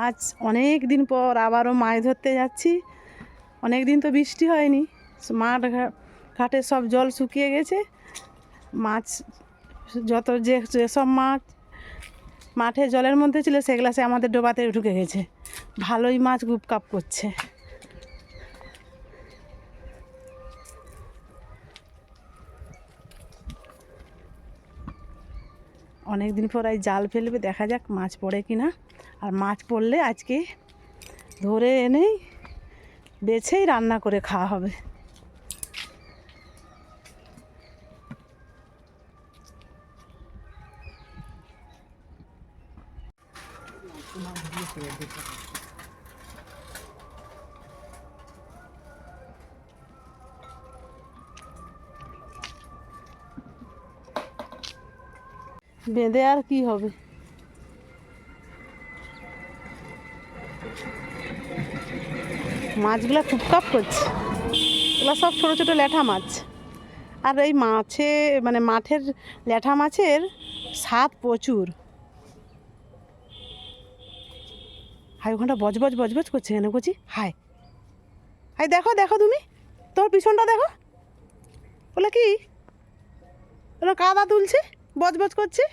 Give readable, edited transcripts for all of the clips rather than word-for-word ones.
আজ অনেক দিন পর আবারও মাছ ধরতে যাচ্ছি। অনেক দিন তো বৃষ্টি হয়নি, মাঠ ঘাটে সব জল শুকিয়ে গেছে। মাছ যত যেসব মাছ মাঠে জলের মধ্যে ছিল সেগুলো সে আমাদের ডোবাতে ঢুকে গেছে। ভালোই মাছ গুপকাপ করছে। অনেক দিন পর এই জাল ফেলবে, দেখা যাক মাছ পড়ে কি না। আর মাছ পড়লে আজকে ধরে এনেই বেছেই রান্না করে খাওয়া হবে। বেঁধে আর কি হবে, মাছগুলো কুপকাপ করছে। এগুলো সব ছোটো ছোটো ল্যাঠা মাছ। আর এই মাছে মানে মাঠের ল্যাঠা মাছের স্বাদ প্রচুর। হাই ওখানটা বজবজ বজবজ করছে কেন করছি? হাই হাই দেখো দেখো, তুমি তোমার পিছনটা দেখো। বলে কি ওরা কাদা তুলছে, বজবজ করছে।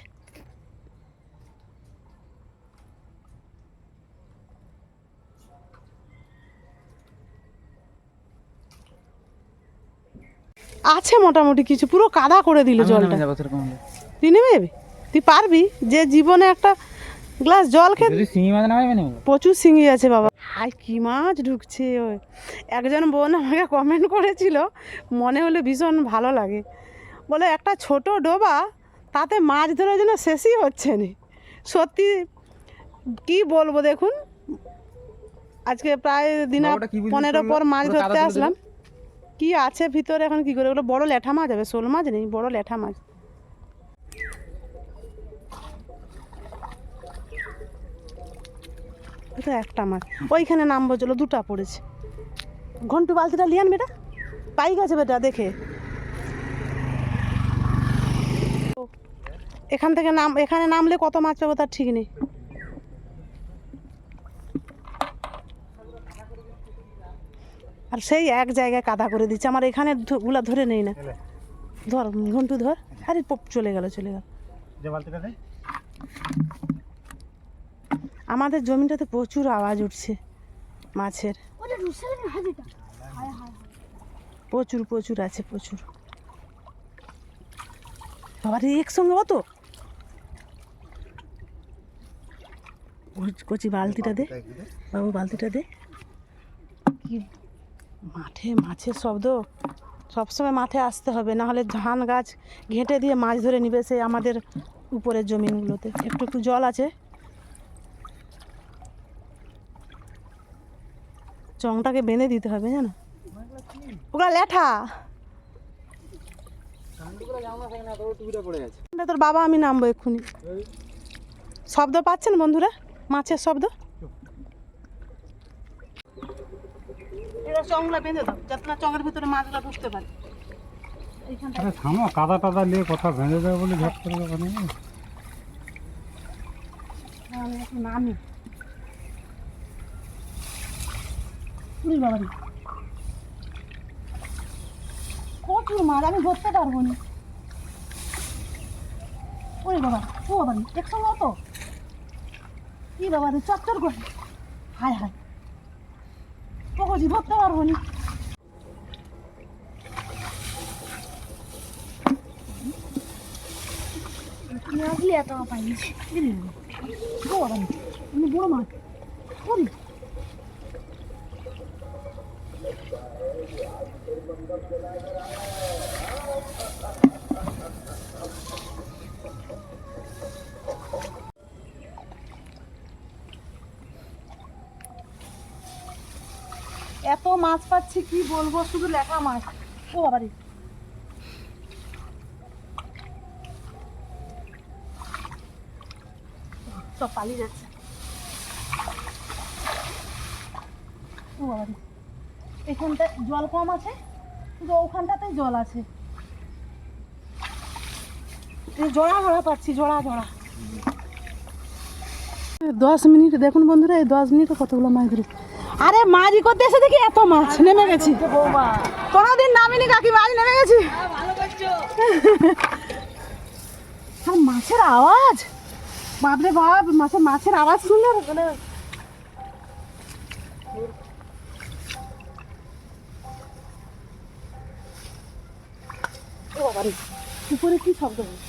আছে মোটামুটি কিছু, পুরো কাদা করে দিল জলটা। তুই নেমে যাবি? তুই পারবি? যে জীবনে একটা গ্লাস জল খেতে। প্রচুর শিঙি আছে বাবা। হাই কি মাছ ঢুকছে। ওই একজন বোন আমাকে কমেন্ট করেছিল, মনে হলে ভীষণ ভালো লাগে। বলে একটা ছোট ডোবা, তাতে মাছ ধরার জন্য শেষই হচ্ছে না। সত্যি কি বলবো, দেখুন আজকে প্রায় দিন 15 পর মাছ ধরতে আসলাম। কি আছে ভিতরে এখন কি করে? ওগুলো বড় ল্যাঠা মাছ হবে, শোল মাছ নেই, বড় ল্যাঠা মাছ। তো একটা মাছ ওইখানে নামবো, চলো দুটা পড়েছে। ঘন্টু বালতিটা লিয়ান বেটা, পাই গেছে বেটা দেখে। এখান থেকে এখানে নামলে কত মাছ পাবো তার ঠিক নেই। আর সেই এক জায়গায় কাদা করে দিচ্ছে, আমার এখানে গুলা ধরে নেই না। ধর ঘন্টু ধর। আরে চলে গেল চলে গেল। আমাদের জমিটাতে প্রচুর আওয়াজ উঠছে মাছের, প্রচুর প্রচুর আছে প্রচুর। বাবার একসঙ্গে অত কচি বালতিটা দে বাবু, বালতিটা দে। কি মাঠে মাছের শব্দ, সবসময় মাঠে আসতে হবে, না হলে ধান গাছ ঘেঁটে দিয়ে মাছ ধরে নিবে সেই আমাদের উপরের জমিনগুলোতে। একটু একটু জল আছে, চংটাকে বেঁধে দিতে হবে জানো। ওগুলা ল্যাঠা। তোর বাবা আমি নামবো এক্ষুনি। শব্দ পাচ্ছেন বন্ধুরা, মাছের শব্দ। চংলা বেঁধে দাও যাতে না চঙের ভিতরে মাছগুলো ঢুকতে পারে। কাদা টাদা নিয়ে কথা ভেঙে দেবে বলে ঝট করে নামি বাবা, প্রচুর মাছ, আমি ধরতে পারবো না। ওই বাবা, ও বাবা একসঙ্গে অত কি বাবা রে, চচ্চর করে। হায় হায় পকজি ধরতে পারবো না। এত পাইনি ও বাবা, আমি বড় মাছ করি। এত মাছ পাচ্ছি কি বলবো, শুধু ল্যাঠা মাছ। ও বাবারে, সব পালিয়ে যাচ্ছে। ও বাবারে, এখানটায় জল কম আছে, কিন্তু ওখানটাতেই জল আছে। জড়া জড়া পাচ্ছি, জড়া জড়া। 10 মিনিট দেখুন বন্ধুরা, এই 10 মিনিটে কতগুলো মাছ ধরে। আরে মাঝি করতে এসে দেখি এত মাছ নেমে গেছি, কোনোদিন নামিনি কাকি, মাছ নেমে গেছি। আর মাছের আওয়াজ, বাপরে বাপ, মাছের আওয়াজ শুনলে মানে ও বাবারে, উপরে কি শব্দ হয়?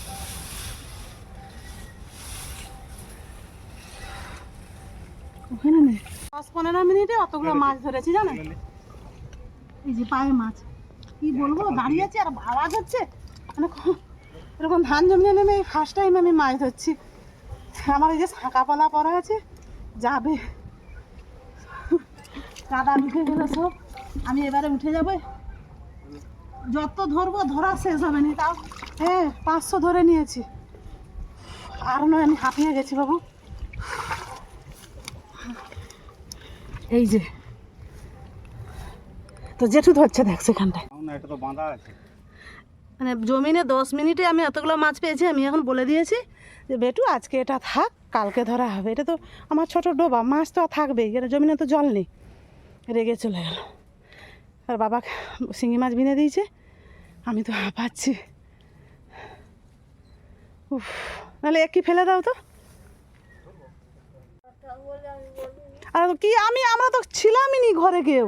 10-15 মিনিটে অতগুলো মাছ ধরেছি জানেন। এই যে পায়ে মাছ, কি বলবো, দাঁড়িয়ে আছি আর আওয়াজ হচ্ছে মানে এরকম ধান জমিয়ে নেমে এই ফার্স্ট টাইম আমি মাছ ধরছি। আমার এই যে শাঁকাপালা পড়া আছে, যাবে কাদা উঠে গেল সব, আমি এবারে উঠে যাবো, যত ধরবো ধরা শেষ হবে না। তাও হ্যাঁ 500 ধরে নিয়েছি, আর নয় আমি হাঁপিয়ে গেছি বাবু। এই যে তো জেঠু ধরছে দেখ সেখানটায়, এটা তো বাঁধা আছে মানে জমিনে 10 মিনিটে আমি এতগুলো মাছ পেয়েছি। আমি এখন বলে দিয়েছি যে বেটু আজকে এটা থাক, কালকে ধরা হবে। এটা তো আমার ছোট ডোবা, মাছ তো আর থাকবেই, এটা জমিনে তো জল নেই। রেগে চলে গেল, আর বাবা শিঙি মাছ বিনে দিয়েছে, আমি তো হাঁপাচ্ছি। উফ, নাহলে একই ফেলে দাও তো। আর কি আমরা তো ছিলামই নি ঘরে কেউ।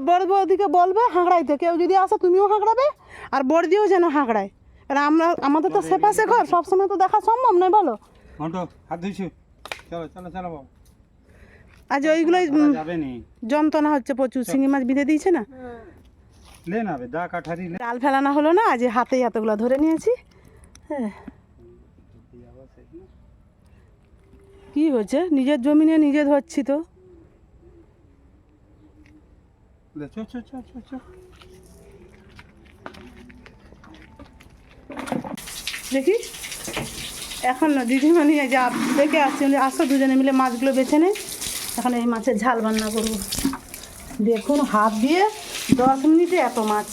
বড় বৌদিকে বলবে হাঁকড়াইতে, কেউ যদি আসে তুমিও হাঁকড়াবে আর বড়দিও যেন হাঁকড়ায়। কারণ আমাদের তো সেপাশে ঘর, সবসময় তো দেখা সম্ভব নয় বলো। হাত ধুইছো, চলো চলো চলো বাবা। আজ ওইগুলোই যন্ত্রণা হচ্ছে প্রচুর, শিঙি মাছ বিঁধে দিয়েছে না, ডাল ফেলানো হলো না, আজ হাতেই এতগুলো ধরে নিয়েছি। হ্যাঁ কি হয়েছে, নিজের জমিনে নিজে ধরছি তো। দেখি এখন দিদিমণি যা দেখে আসছি, আসো দুজনে মিলে মাছগুলো বেছে নেই, এখন এই মাছের ঝাল রান্না করবো। দেখুন হাত দিয়ে 10 মিনিটে এত মাছ,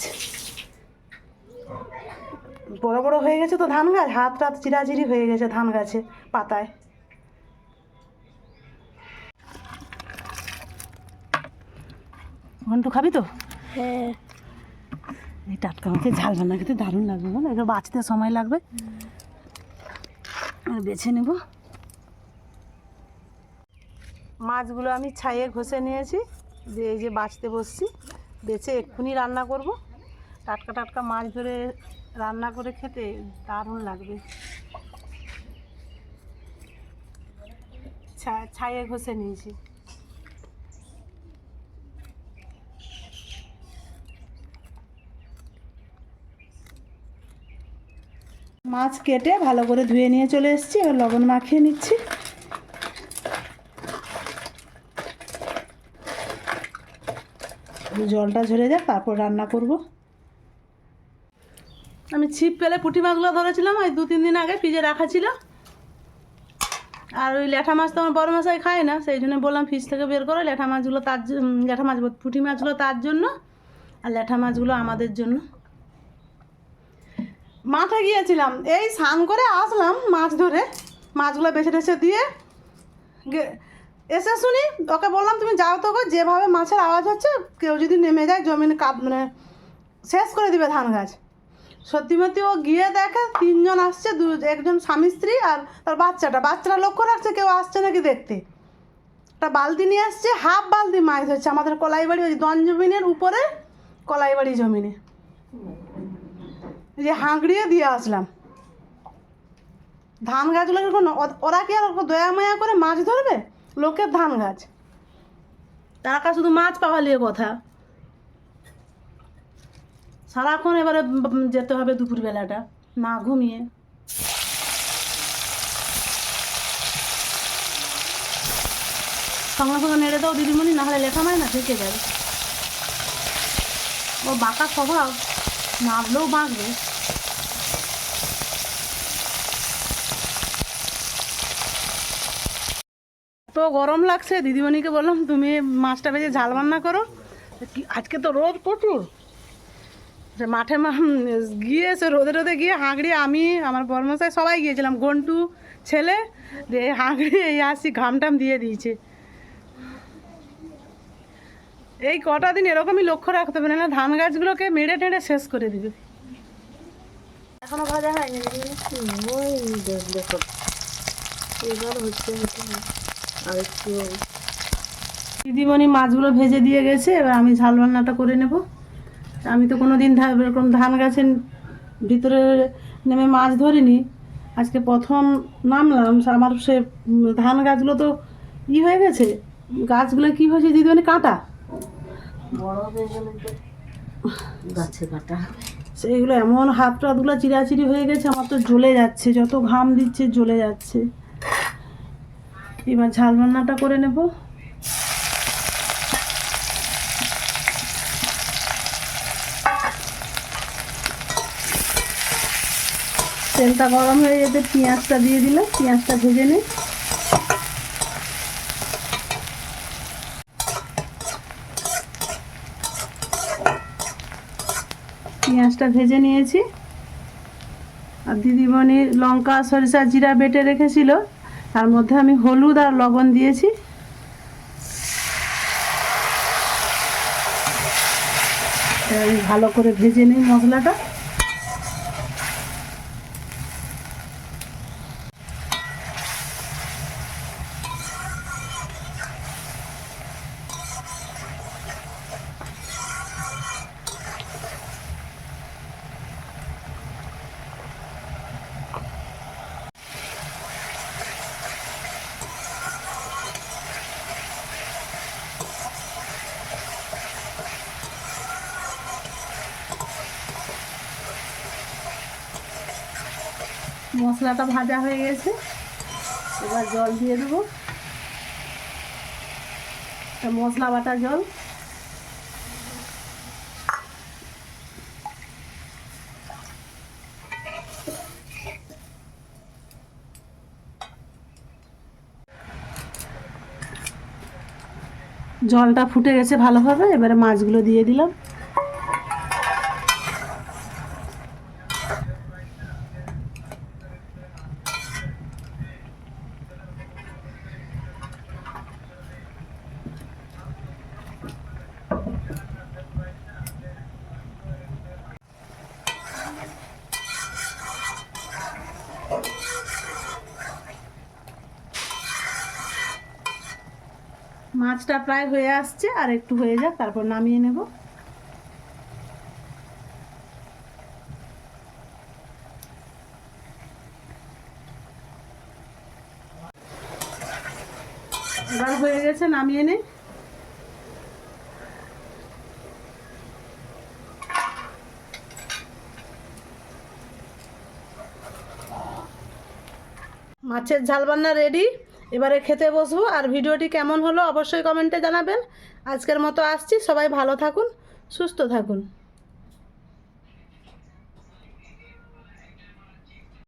বড় বড় হয়ে গেছে তো ধান গাছ, হাত টাত চিরাচিরি হয়ে গেছে ধান গাছে পাতায়। ঘন্টু খাবি তো? হ্যাঁ। এই টাটকা মাছের ঝাল রান্না খেতে দারুণ লাগবে, বলো, এগুলো বাঁচতে সময় লাগবে। আর বেছে নেব মাছগুলো, আমি ছাইয়ে ঘষে নিয়েছি, দিয়ে এই যে বাছতে বসছি, বেছে এক্ষুনি রান্না করব। টাটকা টাটকা মাছ ধরে রান্না করে খেতে দারুণ লাগবে। ছাইয়ে ঘষে নিয়েছি। মাছ কেটে ভালো করে ধুয়ে নিয়ে চলে এসেছি, এবার লবণ মাখিয়ে নিচ্ছি। জলটা ঝরে যাক, তারপর রান্না করব। আমি ছিপ পেলে পুঁটি মাছগুলো ধরেছিলাম ওই 2-3 দিন আগে, ফ্রিজে রাখা ছিল। আর ওই ল্যাঠা মাছ তো আমার বড় মশাই খায় না, সেই জন্য বললাম ফ্রিজ থেকে বের করো, ল্যাঠা মাছগুলো পুঁটি মাছগুলো তার জন্য, আর ল্যাঠা মাছগুলো আমাদের জন্য। মাঠে গিয়েছিলাম, এই স্নান করে আসলাম মাছ ধরে, মাছগুলো বেছে টেছে দিয়ে এসে শুনি, ওকে বললাম তুমি যাও তো গো, যেভাবে মাছের আওয়াজ হচ্ছে কেউ যদি নেমে যায় জমিনে মানে শেষ করে দিবে ধান গাছ। সত্যি ও গিয়ে দেখে 3 জন আসছে, একজন স্বামী স্ত্রী আর তার বাচ্চাটা লক্ষ্য রাখছে কেউ আসছে নাকি দেখতে। একটা বালতি নিয়ে আসছে, হাফ বালতি মাছ ধরছে আমাদের কলাইবাড়ি, ওই দন জমিনের উপরে কলাইবাড়ি জমিনে, যে হাঁকড়িয়ে দিয়ে আসলাম। ধান গাছগুলো ওরা কি আর দয়া মায়া করে মাছ ধরবে, লোকের ধান গাছ, তারা শুধু মাছ পাওয়া নিয়ে কথা। সারাক্ষণ এবারে যেতে হবে দুপুরবেলাটা না ঘুমিয়ে। সঙ্গে সঙ্গে নেড়ে দাও দিদিমণি, নাহলে লেখা মায় না থেকে যাবে। ও বাঁকা স্বভাব, নাড়লেও বাঁকবে। তো গরম লাগছে, দিদিমণিকে বললাম তুমি মাছটা ভেজে ঝাল রান্না করো, আজকে তো রোদ প্রচুর, মাঠে গিয়ে সে রোদে রোদে গিয়ে হাঁকড়ি আমি আমার বর্মশাই সবাই গিয়েছিলাম, ঘন্টু ছেলে যে হাঁকড়ি এই আসি ঘামটাম দিয়ে দিয়েছে। এই কটা দিন এরকমই লক্ষ্য রাখতে হবে, না ধান গাছগুলোকে মেরে টেড়ে শেষ করে দিবে। এখনো ভাজা হয়নি, ওই দেখো এবার হচ্ছে আর একটু। দিদিমণি মাছগুলো ভেজে দিয়ে গেছে, এবার আমি ঝাল রান্নাটা করে নেব। আমি তো কোনো দিন এরকম ধান গাছের ভিতরে নেমে মাছ ধরিনি, আজকে প্রথম নামলাম। আমার সে ধান গাছগুলো তো হয়ে গেছে, গাছগুলো কি হয়েছে দিদিমণি কাঁটা বড় হয়ে গেলে তো গাছে কাটা, সেইগুলো এমন হাত টাতগুলো চিরাচিরি হয়ে গেছে, আমার তো জ্বলে যাচ্ছে, যত ঘাম দিচ্ছে জ্বলে যাচ্ছে। এবার ঝাল রান্নাটা করে নেব। তেলটা গরম হয়ে যেতে পেঁয়াজটা দিয়ে দিলাম, পেঁয়াজটা ভেজে নিই। পেঁয়াজটা ভেজে নিয়েছি, আর দিদিমণি লঙ্কা সরিষা জিরা বেটে রেখেছিল, তার মধ্যে আমি হলুদ আর লবণ দিয়েছি। আমি ভালো করে ভেজে নিই মশলাটা। মশলাটা ভাজা হয়ে গেছে, এবার জল দিয়ে দেবো, মশলা বাটা জল। জলটা ফুটে গেছে ভালোভাবে, এবারে মাছগুলো দিয়ে দিলাম। মাছটা প্রায় হয়ে আসছে, আর একটু হয়ে যাক তারপর নামিয়ে নেব। এবার হয়ে গেছে, নামিয়ে নে। মাছের ঝাল রান্না রেডি, এবারে খেতে বসবো। আর ভিডিওটি কেমন হলো অবশ্যই কমেন্টে জানাবেন। আজকের মতো আসছি, সবাই ভালো থাকুন, সুস্থ থাকুন।